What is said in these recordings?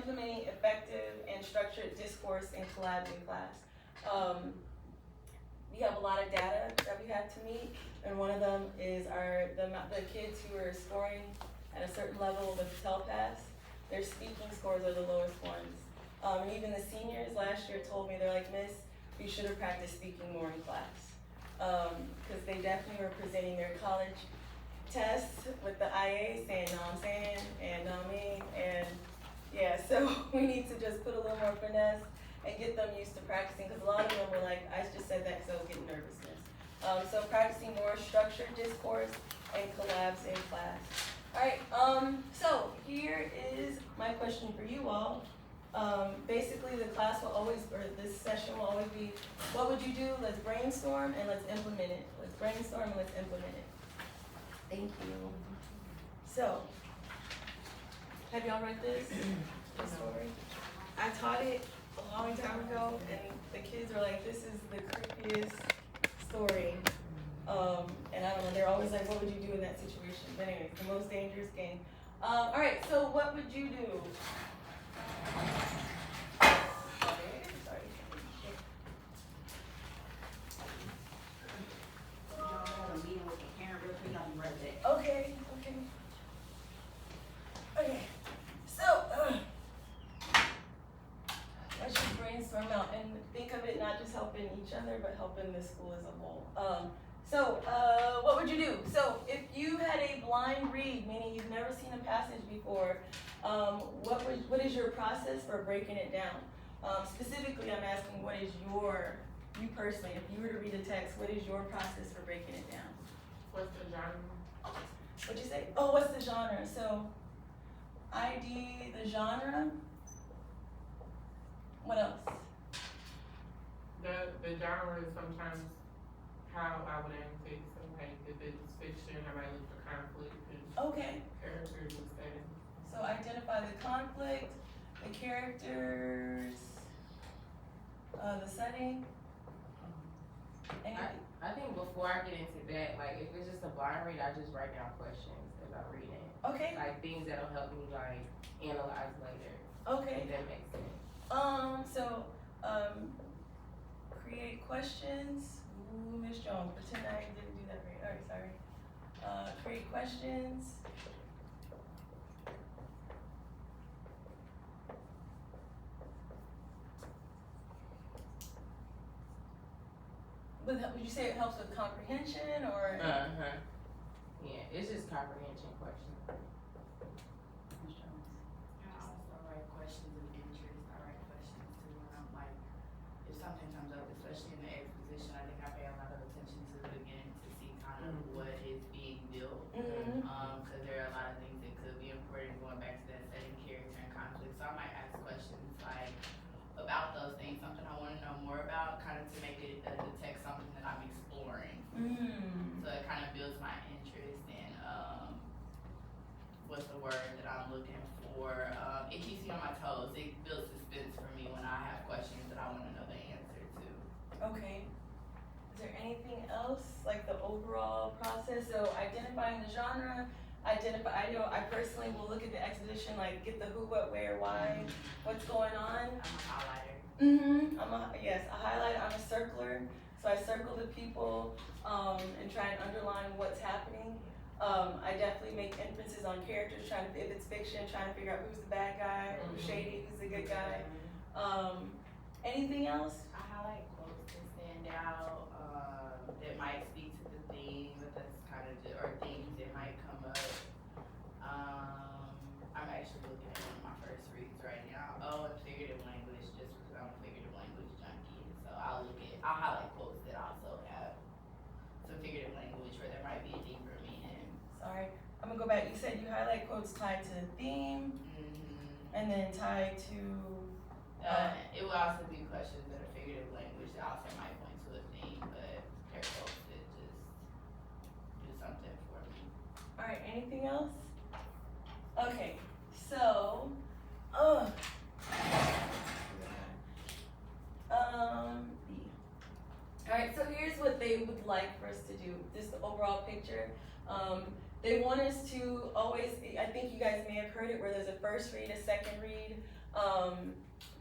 implementing effective and structured discourse and collabs in class. We have a lot of data that we have to meet, and one of them is the kids who are scoring at a certain level with Tell Pass. Their speaking scores are the lowest ones. And even the seniors last year told me, they're like, Miss, we should have practiced speaking more in class. Because they definitely were presenting their college tests with the IA saying, no, I'm saying, and no, I mean, and yeah, so we need to just put a little more finesse and get them used to practicing, because a lot of them were like, I just said that because I was getting nervousness. So practicing more structured discourse and collabs in class. All right, so here is my question for you all. Basically the class will always, or this session will always be, what would you do? Let's brainstorm and let's implement it. Let's brainstorm and let's implement it. Thank you. So, have y'all read this story? I taught it a long time ago, and the kids were like, this is the creepiest story. And I don't know, they're always like, what would you do in that situation? But anyways, the most dangerous game. All right, so what would you do? Okay. So, let's just brainstorm out and think of it not just helping each other, but helping the school as a whole. What would you do? So, if you had a blind read, meaning you've never seen a passage before, what is your process for breaking it down? Specifically, I'm asking, what is you personally, if you were to read a text, what is your process for breaking it down? What's the genre? What'd you say? Oh, what's the genre? So, ID, the genre. What else? The genre is sometimes how I would annotate. So like if it's fiction, I might look for conflict and Okay. characters and setting. So identify the conflict, the characters, the setting. I think before I get into that, like if it's just a blind read, I just write down questions as I read it. Okay. Like things that'll help me like analyze later. Okay. If that makes sense. Create questions. Ooh, Miss Jones, pretend I didn't do that right. Alright, sorry. Create questions. Would you say it helps with comprehension or? Yeah, it's just comprehension questions. Miss Jones. I also write questions of interest. I write questions too when I'm like, if something comes up, especially in the exposition, I think I pay a lot of attention to it again to see kind of what is being built. Mm-hmm. Cause there are a lot of things that could be important going back to that setting, character, and conflict. So I might ask questions like about those things, something I want to know more about, kind of to make it the text something that I'm exploring. So it kind of builds my interest in what's the word that I'm looking for. It keeps me on my toes. It builds suspense for me when I have questions that I want to know the answer to. Okay. Is there anything else, like the overall process? So identifying the genre, I know I personally will look at the exposition, like get the who, what, where, why, what's going on. I'm a highlighter. I'm a highlighter, I'm a circler. So I circle the people and try and underline what's happening. I definitely make inferences on characters, if it's fiction, trying to figure out who's the bad guy, who's shady, who's the good guy. Anything else? I highlight quotes that stand out, that might speak to the theme, but that's kind of, or themes that might come up. I'm actually looking at one of my first reads right now. Oh, and figurative language, just because I'm a figurative language junkie. So I'll highlight quotes that also have some figurative language where there might be a deeper meaning. Sorry, I'm gonna go back. You said you highlight quotes tied to the theme, and then tied to. It will also be questions that are figurative language that also might point to a theme, but they're quotes that just do something for me. All right. Anything else? Okay. So, all right, so here's what they would like for us to do, just the overall picture. They want us to always, I think you guys may have heard it, where there's a first read, a second read,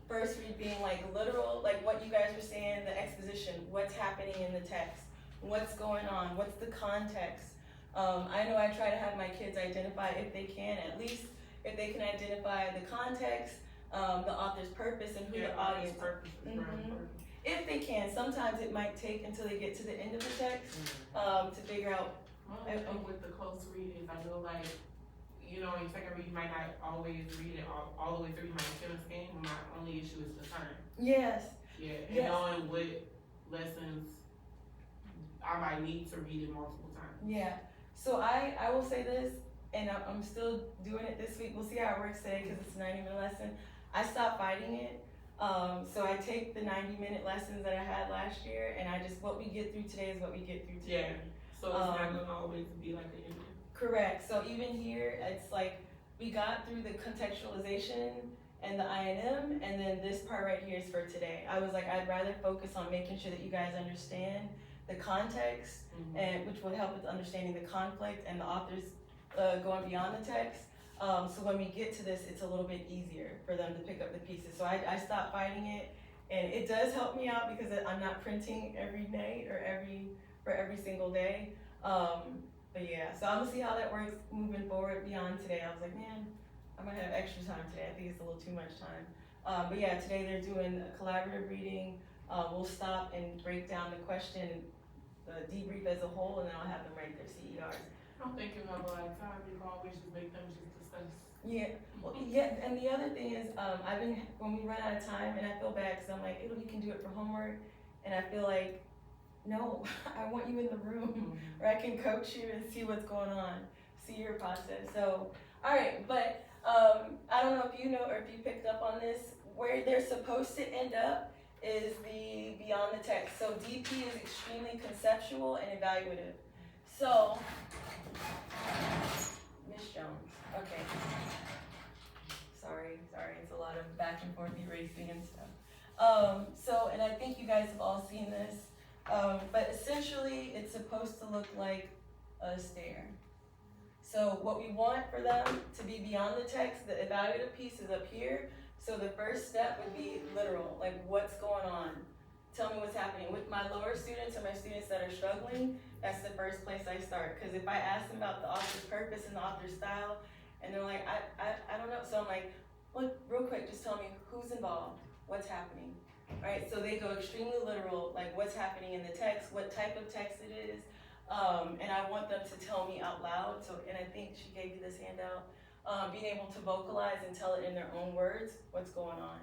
First read being like literal, like what you guys were saying, the exposition, what's happening in the text, what's going on, what's the context. I know I try to have my kids identify, if they can, at least if they can identify the context, the author's purpose, and who the audience. Purpose is very important. If they can, sometimes it might take until they get to the end of the text to figure out. Well, I think with the close readings, I know like, you know, in second read, you might not always read it all the way through. You might feel the same. My only issue is the time. Yes. Yeah, and Yes. knowing what lessons I might need to read it multiple times. Yeah. So I will say this, and I'm still doing it this week. We'll see how it works today because it's a 90-minute lesson. I stopped fighting it. So I take the 90-minute lessons that I had last year, and I just, what we get through today is what we get through today. Yeah. So it's not gonna always be like an ending. Correct. So even here, it's like we got through the contextualization and the INM, and then this part right here is for today. I was like, I'd rather focus on making sure that you guys understand the context, and which will help with understanding the conflict and the authors going beyond the text. So when we get to this, it's a little bit easier for them to pick up the pieces. So I stopped fighting it, and it does help me out because I'm not printing every night or every single day. But yeah, so I'm gonna see how that works moving forward beyond today. I was like, man, I'm gonna have extra time today. I think it's a little too much time. But yeah, today they're doing a collaborative reading. We'll stop and break down the question, the debrief as a whole, and then I'll have them write their CERs. I don't think you have a lot of time. You can always just make them just discuss. Yeah, well, yeah, and the other thing is, when we run out of time, and I feel bad because I'm like, you can do it for homework, and I feel like, no, I want you in the room where I can coach you and see what's going on, see your process. So, all right, but I don't know if you know or if you picked up on this, where they're supposed to end up is the beyond the text. So DP is extremely conceptual and evaluative. So, Miss Jones, okay. Sorry, it's a lot of back and forth erasing and stuff. So, and I think you guys have all seen this, but essentially it's supposed to look like a stare. So what we want for them to be beyond the text, the evaluative piece is up here. So the first step would be literal, like what's going on? Tell me what's happening. With my lower students or my students that are struggling, that's the first place I start. Because if I ask them about the author's purpose and the author's style, and they're like, I don't know. So I'm like, well, real quick, just tell me who's involved, what's happening, right? So they go extremely literal, like what's happening in the text, what type of text it is, and I want them to tell me out loud. So, and I think she gave you this handout, being able to vocalize and tell it in their own words, what's going on.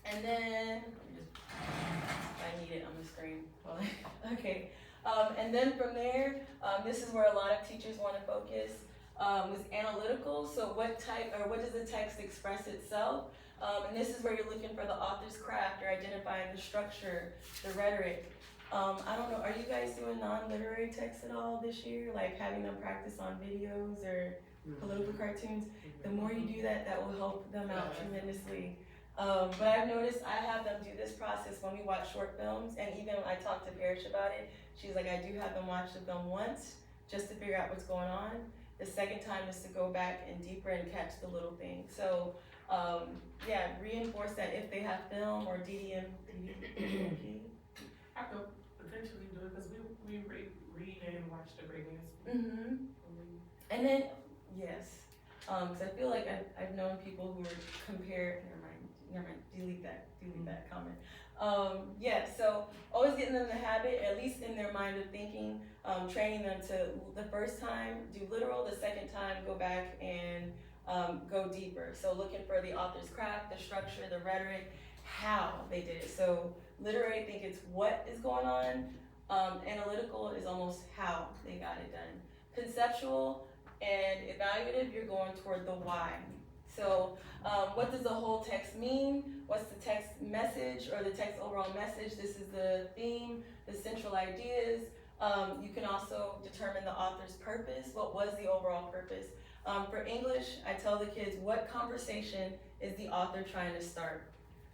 And then, if I need it on the screen. Okay. And then from there, this is where a lot of teachers want to focus, was analytical. So what does the text express itself? And this is where you're looking for the author's craft or identifying the structure, the rhetoric. I don't know, are you guys doing non-literary text at all this year? Like having them practice on videos or political cartoons? The more you do that, that will help them out tremendously. But I've noticed I have them do this process when we watch short films, and even when I talked to Parrish about it, she's like, I do have them watch the film once just to figure out what's going on. The second time is to go back and deeper and catch the little things. So, yeah, reinforce that if they have film or DDMP. I could potentially do it because we read and watch the Great Gatsby. Mm-hmm. And then, yes, because I feel like I've known people who were compared, never mind, delete that comment. Yeah, so always getting them in the habit, at least in their mind of thinking, training them to the first time do literal, the second time go back and go deeper. So looking for the author's craft, the structure, the rhetoric, how they did it. So literary, I think it's what is going on. Analytical is almost how they got it done. Conceptual and evaluative, you're going toward the why. So what does the whole text mean? What's the text message or the text overall message? This is the theme, the central ideas. You can also determine the author's purpose. What was the overall purpose? For English, I tell the kids, what conversation is the author trying to start?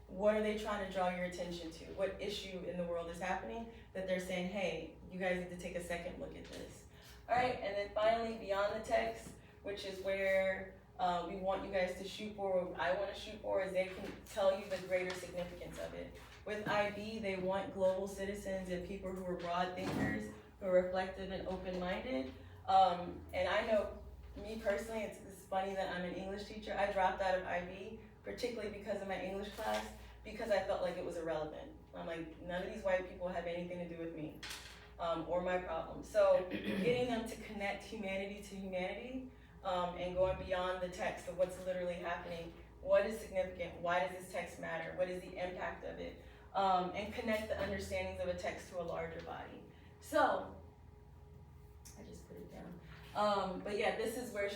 What are they trying to draw your attention to? What issue in the world is happening that they're saying, hey, you guys need to take a second look at this. All right, and then finally, beyond the text, which is where We want you guys to shoot for what I wanna shoot for is they can tell you the greater significance of it. With IB, they want global citizens and people who are broad thinkers, who are reflective and open-minded. And I know, me personally, it's funny that I'm an English teacher. I dropped out of IB, particularly because of my English class, because I felt like it was irrelevant. I'm like, none of these white people have anything to do with me, or my problems. So getting them to connect humanity to humanity, and going beyond the text of what's literally happening. What is significant? Why does this text matter? What is the impact of it? And connect the understandings of a text to a larger body. So, I just put it down. But yeah, this is where we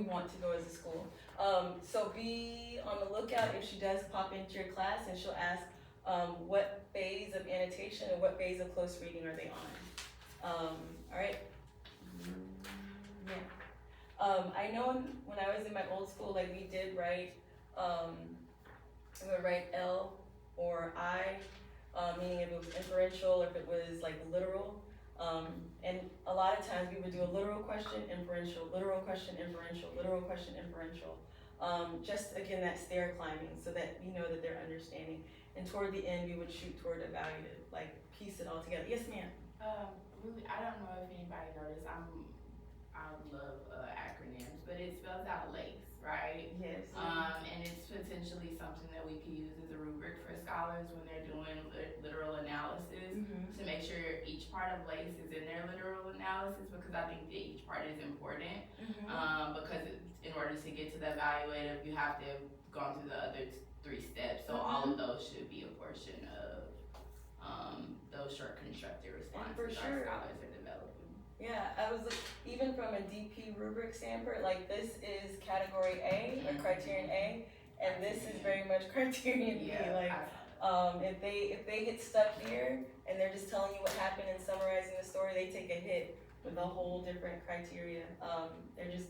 want to go as a school. So be on the lookout if she does pop into your class and she'll ask, what phase of annotation and what phase of close reading are they on? All right. Yeah. I know when I was in my old school, like we did write, we would write L or I, meaning if it was inferential, if it was like literal. And a lot of times we would do a literal question, inferential, literal question, inferential, literal question, inferential. Just again, that stair climbing so that you know that they're understanding. And toward the end, we would shoot toward evaluative, like piece it all together. Yes, ma'am. Really, I don't know if anybody noticed, I love acronyms, but it spells out LACE, right? Yes. And it's potentially something that we could use as a rubric for scholars when they're doing literal analysis to make sure each part of LACE is in their literal analysis, because I think that each part is important. Because in order to get to the evaluative, you have to have gone through the other 3 steps. So all of those should be a portion of those short constructed responses for sure. our scholars are developing. Yeah, I was even from a DP rubric standpoint, like this is category A or criterion A, and this is very much criterion B. Like, if they get stuck here and they're just telling you what happened and summarizing the story, they take a hit with a whole different criteria. They're just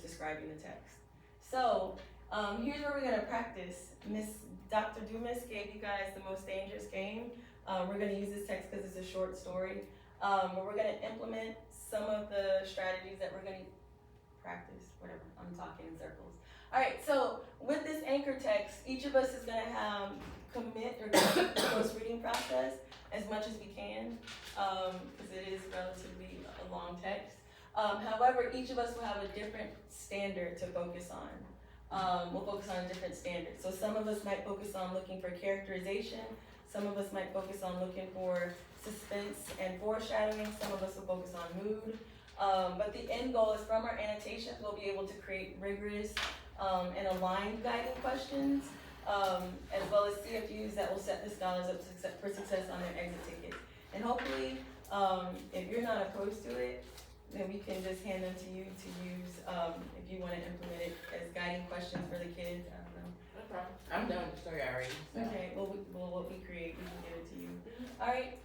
describing the text. So here's where we're gonna practice. Dr. Dumas gave you guys the most dangerous game. We're gonna use this text because it's a short story. But we're gonna implement some of the strategies that we're gonna practice, whatever, I'm talking in circles. All right, so with this anchor text, each of us is gonna commit or complete the close reading process as much as we can, because it is relatively a long text. However, each of us will have a different standard to focus on. We'll focus on a different standard. So some of us might focus on looking for characterization, some of us might focus on looking for suspense and foreshadowing, some of us will focus on mood. But the end goal is from our annotations, we'll be able to create rigorous and aligned guiding questions, as well as CFUs that will set the scholars up for success on their exit tickets. And hopefully, if you're not opposed to it, then we can just hand them to you to use if you want to implement it as guiding questions for the kids. I don't know. No problem. I'm done with the story already. So. Okay, well, what we create, we can give it to you. All right.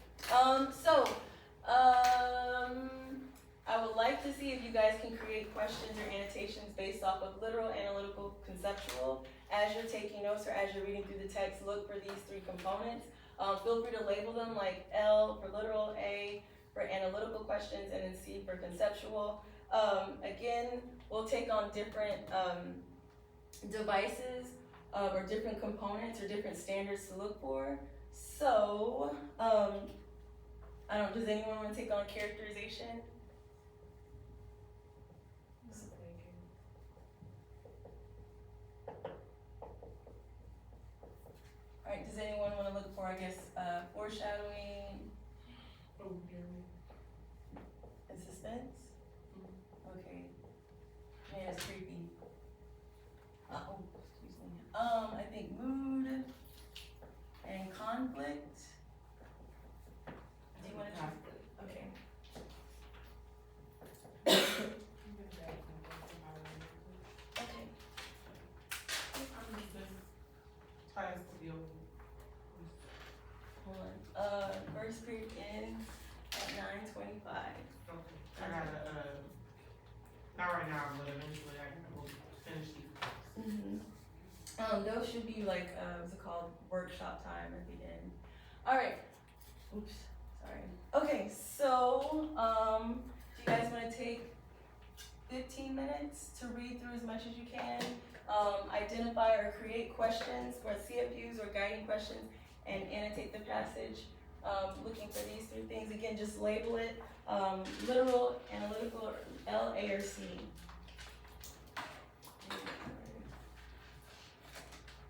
I would like to see if you guys can create questions or annotations based off of literal, analytical, conceptual. As you're taking notes or as you're reading through the text, look for these 3 components. Feel free to label them like L for literal, A for analytical questions, and then C for conceptual. Again, we'll take on different devices or different components or different standards to look for. So, does anyone want to take on characterization? All right, does anyone want to look for, foreshadowing and suspense? Okay. Man, it's creepy. Excuse me. I think mood and conflict. Do you want to choose? Okay. Okay. Class to deal with. Hold on. First period ends at 9:25. Okay. I gotta, not right now, but eventually I will finish these classes. Those should be like, what's it called? Workshop time at the end. All right. Oops. Sorry. Okay. So, do you guys want to take 15 minutes to read through as much as you can. Identify or create questions for CFUs or guiding questions and annotate the passage. Looking for these 3 things. Again, just label it literal, analytical, L, A, or C.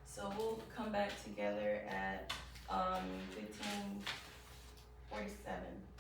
So we'll come back together at 15:47.